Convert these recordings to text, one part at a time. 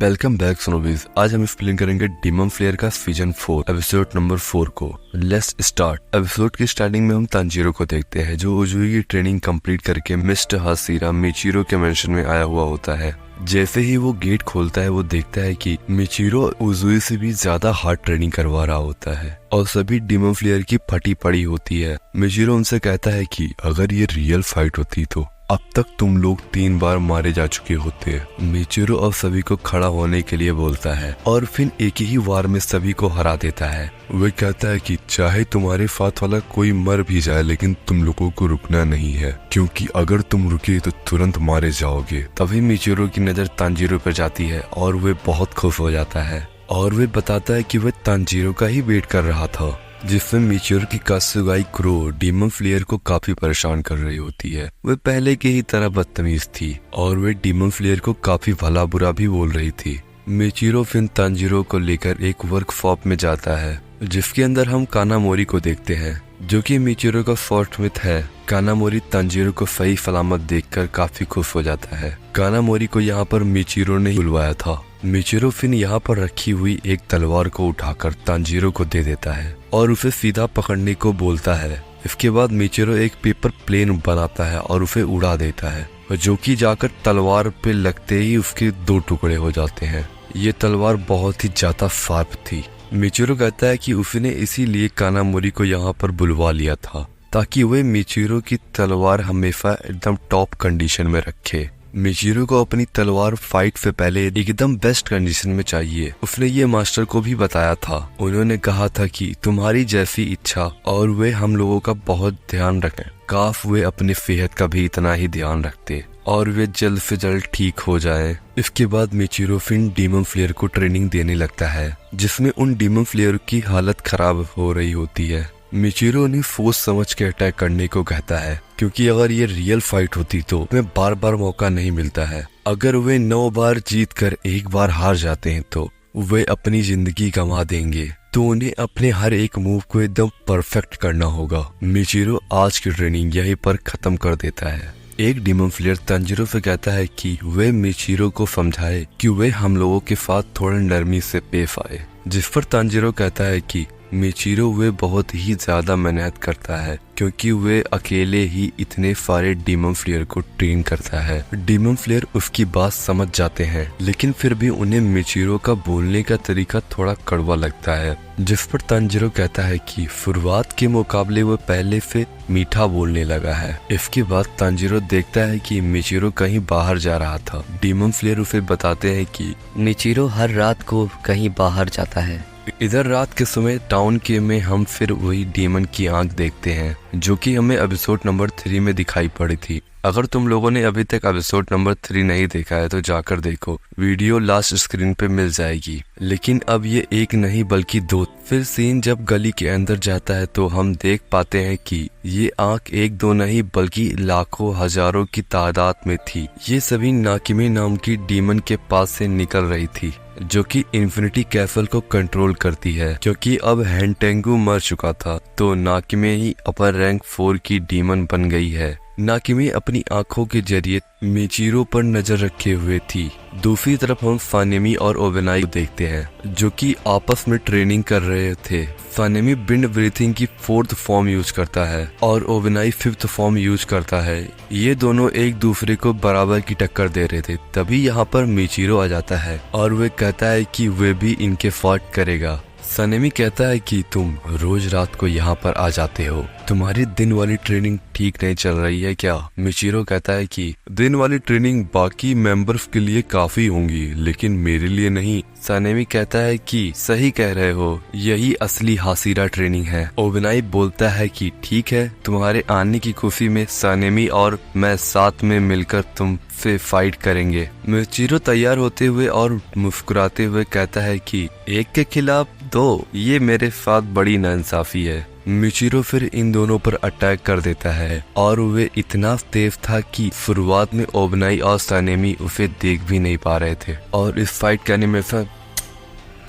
Welcome back सोनोबीज। आज हम explain करेंगे डीमन फ्लेयर का सीजन 4 एपिसोड नंबर 4 को। Let's start. एपिसोड की स्टार्टिंग में हम तांजीरो को देखते हैं जो उजुई की ट्रेनिंग कंप्लीट करके मिस्टर हाशिरा मिचिरो के मेंशन में आया हुआ होता है। जैसे ही वो गेट खोलता है वो देखता है कि मिचिरो उजुई से भी ज्यादा हार्ड ट्रेनिंग करवा रहा होता है और सभी डीमन फ्लेयर की फटी पड़ी होती है। मिचिरो उनसे कहता है कि अगर ये रियल फाइट होती तो अब तक तुम लोग 3 बार मारे जा चुके होते। मिचिरो अब सभी को खड़ा होने के लिए बोलता है और फिर एक ही वार में सभी को हरा देता है। वह कहता है कि चाहे तुम्हारे साथ वाला कोई मर भी जाए लेकिन तुम लोगों को रुकना नहीं है, क्योंकि अगर तुम रुके तो तुरंत मारे जाओगे। तभी मिचिरो की नजर तांजीरो पर जाती है और वह बहुत खुश हो जाता है और वह बताता है कि वह तांजीरो का ही वेट कर रहा था, जिससे मिचिरो की कात्सुगाई क्रो डीमन फ्लेयर को काफी परेशान कर रही होती है। वह पहले की ही तरह बदतमीज थी और वे डीमन फ्लेयर को काफी भला बुरा भी बोल रही थी। मिचिरो फिर तांजीरो को लेकर एक वर्कशॉप में जाता है जिसके अंदर हम कानामोरी को देखते हैं जो कि मिचिरो का फोर्थ मिथ है। कानामोरी तांजीरो को सही सलामत देखकर काफी खुश हो जाता है। कानामोरी को यहाँ पर मिचिरो ने बुलवाया था। मिचिरो फिर यहाँ पर रखी हुई एक तलवार को उठाकर तांजीरो को दे देता है और उसे सीधा पकड़ने को बोलता है। इसके बाद मिचिरो एक पेपर प्लेन बनाता है और उसे उड़ा देता है, जो कि जाकर तलवार पे लगते ही उसके 2 टुकड़े हो जाते हैं। ये तलवार बहुत ही ज्यादा शार्प थी। मिचिरो कहता है कि उसने इसीलिए कानामोरी को यहाँ पर बुलवा लिया था ताकि वे मिचिरो की तलवार हमेशा एकदम टॉप कंडीशन में रखे। मिचिरो को अपनी तलवार फाइट से पहले एकदम बेस्ट कंडीशन में चाहिए। उसने ये मास्टर को भी बताया था। उन्होंने कहा था कि तुम्हारी जैसी इच्छा और वे हम लोगों का बहुत ध्यान रखें। काश वे अपनी सेहत का भी इतना ही ध्यान रखते और वे जल्द से जल्द ठीक हो जाए। इसके बाद मिचिरो फिर डीमन फ्लेयर को ट्रेनिंग देने लगता है जिसमें उन डीमन फ्लेयर की हालत खराब हो रही होती है। मिचिरो उन्हें सोच समझ के अटैक करने को कहता है क्योंकि अगर ये रियल फाइट होती तो उन्हें बार बार मौका नहीं मिलता है। अगर वे 9 बार जीत कर 1 बार हार जाते हैं तो वे अपनी जिंदगी गंवा देंगे, तो उन्हें अपने हर एक मूव को एकदम परफेक्ट करना होगा। मिचिरो आज की ट्रेनिंग यहीं पर खत्म कर देता है। एक डीमन फ्लेयर तांजीरो से कहता है कि वे मिचिरो को समझाए कि वे हम लोगों के साथ थोड़ा नरमी से पेश आए, जिस पर तांजीरो कहता है कि मिचिरो वे बहुत ही ज्यादा मेहनत करता है क्योंकि वे अकेले ही इतने सारे डीमन फ्लेयर को ट्रेन करता है। डीमन फ्लेयर उसकी बात समझ जाते हैं लेकिन फिर भी उन्हें मिचिरो का बोलने का तरीका थोड़ा कड़वा लगता है, जिस पर तांजीरो कहता है कि शुरुआत के मुकाबले वो पहले से मीठा बोलने लगा है। इसके बाद तांजीरो देखता है कि मिचिरो कहीं बाहर जा रहा था। डीमन फ्लेयर उसे बताते हैं कि मिचिरो हर रात को कहीं बाहर जाता है। इधर रात के समय टाउन के में हम फिर वही डीमन की आंख देखते हैं जो कि हमें एपिसोड नंबर 3 में दिखाई पड़ी थी। अगर तुम लोगों ने अभी तक एपिसोड नंबर 3 नहीं देखा है तो जाकर देखो, वीडियो लास्ट स्क्रीन पे मिल जाएगी। लेकिन अब ये एक नहीं बल्कि 2। फिर सीन जब गली के अंदर जाता है तो हम देख पाते हैं कि ये आंख 1-2 नहीं बल्कि लाखों हजारों की तादाद में थी। ये सभी नाकिमे नाम की डीमन के पास से निकल रही थी जो कि इन्फिनिटी कैसल को कंट्रोल करती है। क्योंकि अब हैंटेंगू मर चुका था तो नाकिमे ही अपर रैंक 4 की डीमन बन गई है। नाकिमे अपनी आंखों के जरिए मिचिरो पर नजर रखे हुए थी। दूसरी तरफ हम फानेमी और ओवेनाई देखते हैं जो कि आपस में ट्रेनिंग कर रहे थे। फानेमी बिंड ब्रीथिंग की 4th फॉर्म यूज करता है और ओवेनाई 5th फॉर्म यूज करता है। ये दोनों एक दूसरे को बराबर की टक्कर दे रहे थे। तभी यहाँ पर मिचिरो आ जाता है और वे कहता है कि वे भी इनके फाइट करेगा। सनेमी कहता है कि तुम रोज रात को यहाँ पर आ जाते हो, तुम्हारी दिन वाली ट्रेनिंग ठीक नहीं चल रही है क्या? मिचिरो कहता है कि दिन वाली ट्रेनिंग बाकी मेंबर्स के लिए काफी होंगी लेकिन मेरे लिए नहीं। सनेमी कहता है कि सही कह रहे हो, यही असली हाशिरा ट्रेनिंग है। ओवेनाई बोलता है कि ठीक है, तुम्हारे आने की खुशी में सनेमी और मैं साथ में मिलकर तुम से फाइट करेंगे। मिचिरो तैयार होते हुए और मुस्कुराते हुए कहता है कि 1 के खिलाफ 2, ये मेरे साथ बड़ी नाइंसाफी है। मिचिरो फिर इन दोनों पर अटैक कर देता है और वे इतना तेज था कि शुरुआत में ओवेनाई और सनेमी उसे देख भी नहीं पा रहे थे और इस फाइट का एनिमेशन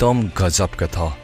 तुम गजब का था।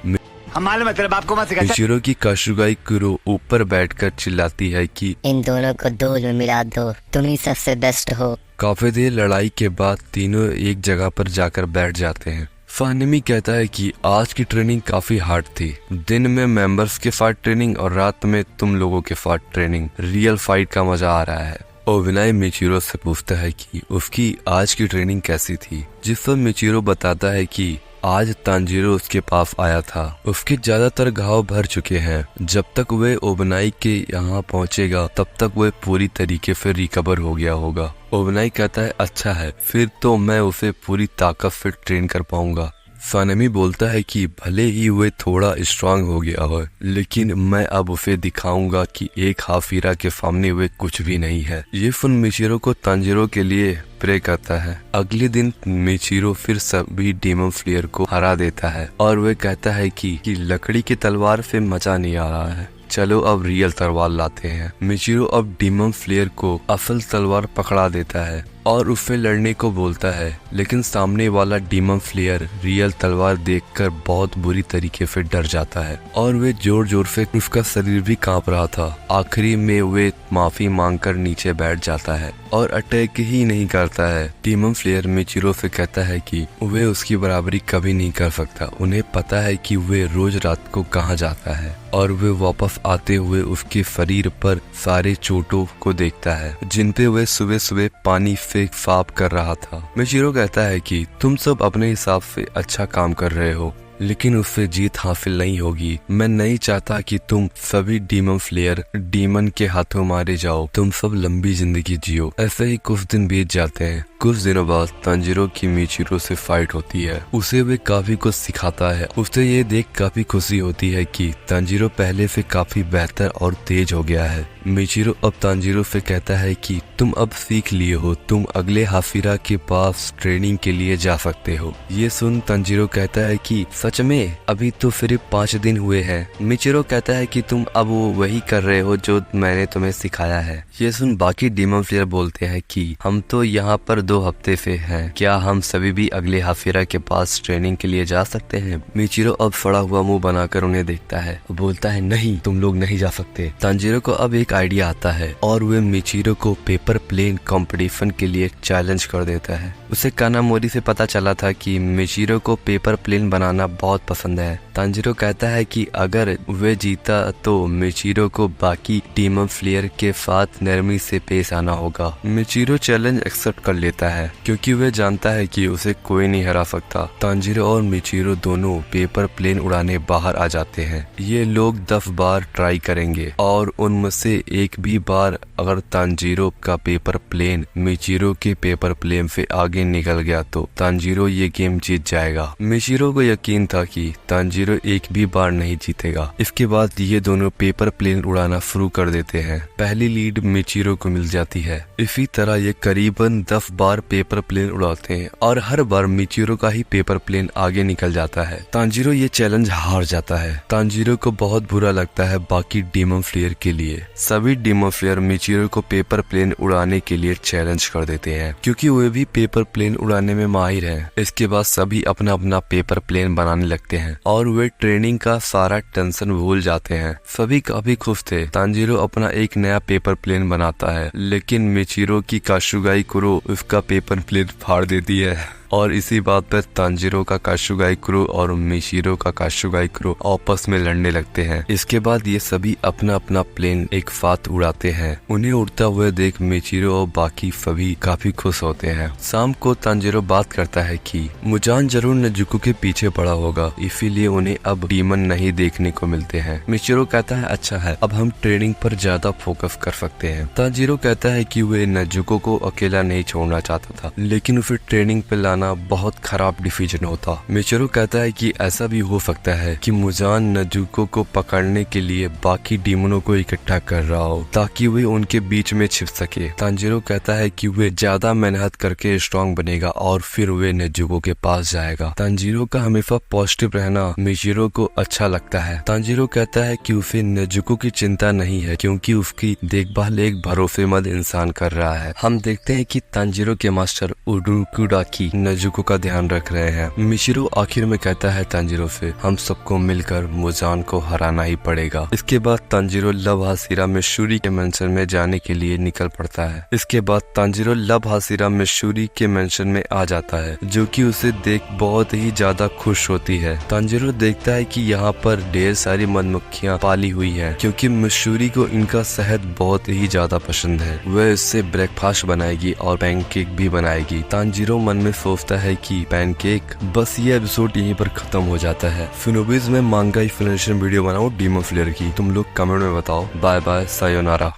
मिचिरो की कात्सुगाई क्रो ऊपर बैठकर चिल्लाती है कि इन दोनों को 2 में मिला दो, तुम ही सबसे बेस्ट हो। काफी देर लड़ाई के बाद तीनों एक जगह पर जाकर बैठ जाते हैं। फानिमी कहता है कि आज की ट्रेनिंग काफी हार्ड थी। दिन में मेंबर्स के साथ ट्रेनिंग और रात में तुम लोगों के साथ ट्रेनिंग। रियल फाइट का मजा आ रहा है। ओविनाई मिचिरो से पूछता है कि उसकी आज की ट्रेनिंग कैसी थी, जिस पर मिचिरो बताता है कि आज तांजीरो उसके पास आया था। उसके ज्यादातर घाव भर चुके हैं। जब तक वह ओविनाई के यहाँ पहुँचेगा तब तक वह पूरी तरीके से रिकवर हो गया होगा। ओविनाई कहता है अच्छा है, फिर तो मैं उसे पूरी ताकत से ट्रेन कर पाऊंगा। फानिमी बोलता है कि भले ही वे थोड़ा स्ट्रांग हो गया हो, लेकिन मैं अब उसे दिखाऊंगा कि एक हाफिरा के सामने वे कुछ भी नहीं है। ये सुन मिचिरो को तांजीरो के लिए प्रे करता है। अगले दिन मिचिरो फिर सभी डीमन फ्लेयर को हरा देता है और वे कहता है कि लकड़ी की तलवार से मजा नहीं आ रहा है, चलो अब रियल तलवार लाते हैं। मिचिरो अब डीमन फ्लेयर को असल तलवार पकड़ा देता है और उससे लड़ने को बोलता है, लेकिन सामने वाला डीमन फ्लेयर रियल तलवार देखकर बहुत बुरी तरीके से डर जाता है और वे जोर जोर से, उसका शरीर भी कांप रहा था। आखिरी में वे माफी मांगकर नीचे बैठ जाता है और अटैक ही नहीं करता है। डीमन फ्लेयर मिचिरो से कहता है कि वे उसकी बराबरी कभी नहीं कर सकता। उन्हें पता है कि वे रोज रात को कहाँ जाता है और वे वापस आते हुए उसके शरीर पर सारे चोटों को देखता है जिन पे वे सुबह सुबह पानी से साफ कर रहा था। मिचिरो कहता है कि तुम सब अपने हिसाब से अच्छा काम कर रहे हो, लेकिन उससे जीत हासिल नहीं होगी। मैं नहीं चाहता कि तुम सभी डीमन फ्लेयर डीमन के हाथों मारे जाओ। तुम सब लंबी जिंदगी जियो। ऐसे ही कुछ दिन बीत जाते हैं। कुछ दिनों बाद तांजीरो की मिचिरो से फाइट होती है। उसे वे काफी कुछ सिखाता है। उसे ये देख काफी खुशी होती है कि तांजीरो पहले से काफी बेहतर और तेज हो गया है। मिचिरो अब तांजीरो से कहता है कि तुम अब सीख लिए हो, तुम अगले हाफिरा के पास ट्रेनिंग के लिए जा सकते हो। ये सुन तांजीरो कहता है कि सच में? अभी तो सिर्फ 5 दिन हुए हैं। मिचिरो कहता है कि तुम अब वही कर रहे हो जो मैंने तुम्हें सिखाया है। ये सुन बाकी डीमन फ्लेयर बोलते हैं कि हम तो यहाँ पर 2 हफ्ते से हैं, क्या हम सभी भी अगले हाफिरा के पास ट्रेनिंग के लिए जा सकते हैं? मिचिरो अब फड़ा हुआ मुंह बनाकर उन्हें देखता है, बोलता है नहीं, तुम लोग नहीं जा सकते। तांजीरो को अब एक आइडिया आता है और वे मिचिरो को पेपर प्लेन कंपटीशन के लिए चैलेंज कर देता है। उसे कानामोरी से पता चला था कि मिचिरो को पेपर प्लेन बनाना बहुत पसंद है। तांजीरो कहता है कि अगर वे जीता तो मिचिरो को बाकी डीमन फ्लेयर के साथ नरमी से पेश आना होगा। मिचिरो चैलेंज एक्सेप्ट कर लेता है क्योंकि वे जानता है कि उसे कोई नहीं हरा सकता। तांजीरो और मिचिरो दोनों पेपर प्लेन उड़ाने बाहर आ जाते हैं। ये लोग 10 बार ट्राई करेंगे और उनमें से एक भी बार अगर तांजीरो का पेपर प्लेन मिचिरो के पेपर प्लेन से आगे निकल गया तो तांजीरो ये गेम जीत जाएगा। मिचिरो को यकीन था कि तांजीरो एक भी बार नहीं जीतेगा। इसके बाद ये दोनों पेपर प्लेन उड़ाना शुरू कर देते हैं। पहली लीड मिचिरो को मिल जाती है। इसी तरह ये करीबन 10 बार पेपर प्लेन उड़ाते हैं और हर बार मिचिरो का ही पेपर प्लेन आगे निकल जाता है। तांजीरो ये चैलेंज हार जाता है। तांजीरो को बहुत बुरा लगता है बाकी डीमन फ्लेयर के लिए। सभी डीमन फ्लेयर मिचिरो को पेपर प्लेन उड़ाने के लिए चैलेंज कर देते हैं क्योंकि वे भी पेपर प्लेन उड़ाने में माहिर हैं। इसके बाद सभी अपना अपना पेपर प्लेन बनाने लगते हैं और वे ट्रेनिंग का सारा टेंशन भूल जाते हैं। सभी काफी खुश थे। तांजीरो अपना एक नया पेपर प्लेन बनाता है, लेकिन मिचिरो की काशुगाई कुरो उसका पेपर प्लेन फाड़ देती है और इसी बात पर तांजीरो का काशुगाई कुरो और मिचिरो का काशुगाई कुरो आपस में लड़ने लगते हैं। इसके बाद ये सभी अपना अपना प्लेन एक साथ उड़ाते हैं। उन्हें उड़ता हुए देख मिचिरो और बाकी सभी काफी खुश होते हैं। शाम को तांजीरो बात करता है कि मुजान जरूर नेजुको के पीछे पड़ा होगा, इसीलिए उन्हें अब डीमन नहीं देखने को मिलते हैं। मिचिरो कहता है अच्छा है, अब हम ट्रेनिंग पर ज्यादा फोकस कर सकते हैं। तांजीरो कहता है कि वे नेजुको को अकेला नहीं छोड़ना चाहता था, लेकिन उसे ट्रेनिंग पे लाना बहुत खराब डिसीजन होता। मिचिरो कहता है कि ऐसा भी हो सकता है कि मुजान नेजुको को पकड़ने के लिए बाकी डीमनों को इकट्ठा कर रहा हो ताकि वे उनके बीच में छिप सके। तांजीरो कहता है कि वे ज्यादा मेहनत करके स्ट्रांग बनेगा और फिर वे नेजुको के पास जाएगा। तांजीरो का हमेशा पॉजिटिव रहना मिचिरो को अच्छा लगता है। तांजीरो कहता है कि उसे नेजुको की चिंता नहीं है क्योंकि उसकी देखभाल एक भरोसेमंद इंसान कर रहा है। हम देखते हैं कि तांजीरो के मास्टर उडुकुडाकी नेजुको का ध्यान रख रहे हैं। मिशिरो आखिर में कहता है तांजीरो से, हम सबको मिलकर मुजान को हराना ही पड़ेगा। इसके बाद तांजीरो लव हासिरा मिशूरी के मेंशन में जाने के लिए निकल पड़ता है। इसके बाद तांजीरो लव हासिरा मिशूरी के मेंशन में आ जाता है, जो कि उसे देख बहुत ही ज्यादा खुश होती है। तांजीरो देखता है कि यहाँ पर ढेर सारी मधुमक्खियाँ पाली हुई है, क्योंकि मिशूरी को इनका शहद बहुत ही ज्यादा पसंद है। वह इससे ब्रेकफास्ट बनाएगी और पैनकेक भी बनाएगी। तांजीरो मन में सोचता है कि पैनकेक। बस ये एपिसोड यहीं पर खत्म हो जाता है। फिनोबिस में मांगा एक्सप्लेनेशन वीडियो बनाओ डीमन स्लेयर की, तुम लोग कमेंट में बताओ। Bye bye, sayonara.